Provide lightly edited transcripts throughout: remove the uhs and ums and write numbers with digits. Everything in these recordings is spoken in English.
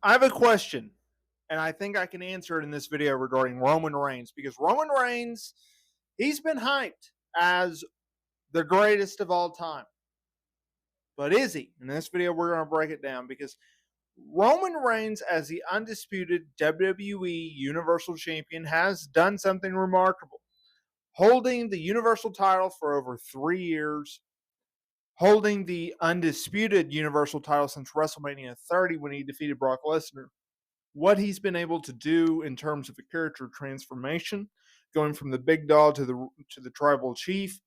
I have a question, and I think I can answer it in this video regarding Roman Reigns, because Roman Reigns, he's been hyped as the greatest of all time. But is he? In this video, we're going to break it down because Roman Reigns, as the undisputed WWE Universal Champion, has done something remarkable. Holding the Universal title for over 3 years, holding the undisputed Universal title since WrestleMania 30 when he defeated Brock Lesnar. What he's been able to do in terms of a character transformation, going from the big dog to the tribal chief,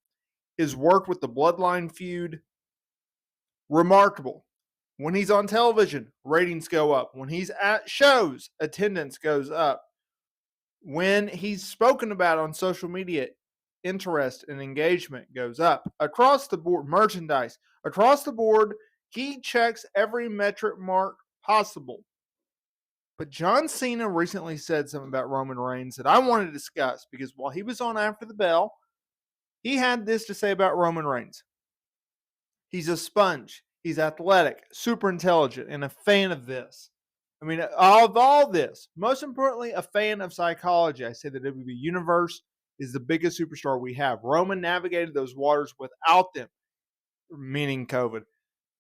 his work with the Bloodline feud, remarkable. When he's on television, ratings go up. When he's at shows, attendance goes up. When he's spoken about on social media, interest and engagement goes up. Across the board, merchandise, across the board, he checks every metric mark possible. But John Cena recently said something about Roman Reigns that I want to discuss because while he was on After the Bell, he had this to say about Roman Reigns. He's a sponge. He's athletic, super intelligent, and a fan of this. I mean, of all this, most importantly, a fan of psychology. I say the WWE Universe is the biggest superstar we have. Roman navigated those waters without them, meaning COVID.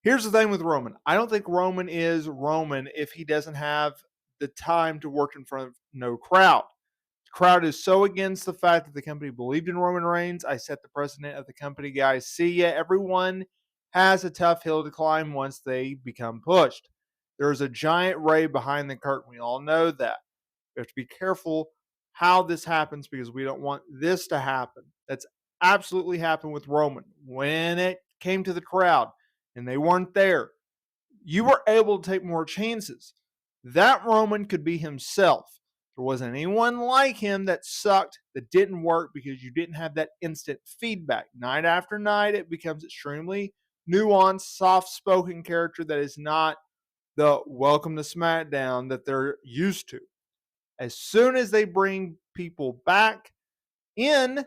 Here's the thing with Roman. I don't think Roman is Roman if he doesn't have the time to work in front of no crowd. The crowd is so against the fact that the company believed in Roman Reigns. I set the precedent of the company, guys. See ya. Everyone has a tough hill to climb once they become pushed. There's a giant ray behind the curtain. We all know that. We have to be careful how this happens because we don't want this to happen. That's absolutely happened with Roman. When it came to the crowd and they weren't there, you were able to take more chances. That Roman could be himself. There wasn't anyone like him that sucked, that didn't work because you didn't have that instant feedback. Night after night, it becomes extremely nuanced, soft-spoken character that is not the welcome to SmackDown that they're used to. As soon as they bring people back in,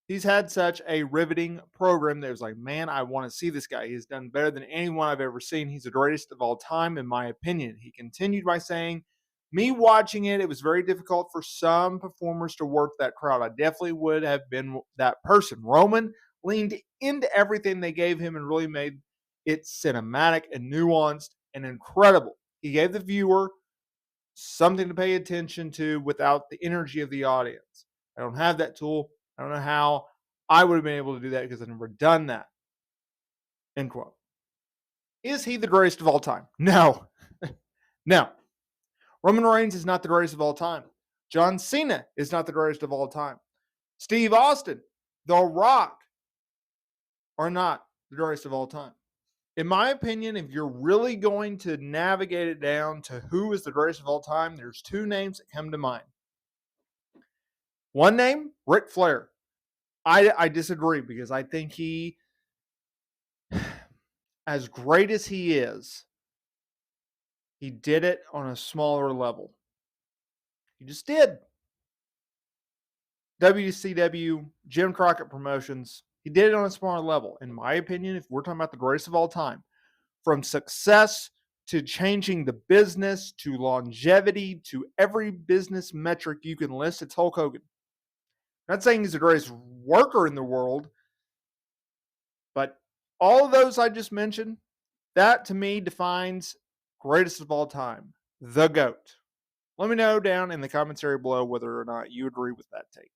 he's had such a riveting program that was like, man, I want to see this guy. He's done better than anyone I've ever seen. He's the greatest of all time, in my opinion. He continued by saying, me watching it, it was very difficult for some performers to work that crowd. I definitely would have been that person. Roman leaned into everything they gave him and really made it cinematic and nuanced and incredible. He gave the viewer something to pay attention to without the energy of the audience. I don't have that tool. I don't know how I would have been able to do that because I've never done that. End quote. Is he the greatest of all time? No. No. Roman Reigns is not the greatest of all time. John Cena is not the greatest of all time. Steve Austin, The Rock are not the greatest of all time. In my opinion, if you're really going to navigate it down to who is the greatest of all time, there's two names that come to mind. One name, Ric Flair. I disagree because I think he, as great as he is, he did it on a smaller level. He just did. WCW, Jim Crockett Promotions, he did it on a smaller level. In my opinion, if we're talking about the greatest of all time, from success to changing the business to longevity to every business metric you can list, it's Hulk Hogan. I'm not saying he's the greatest worker in the world, but all of those I just mentioned, that to me defines greatest of all time, the GOAT. Let me know down in the comments area below whether or not you agree with that take.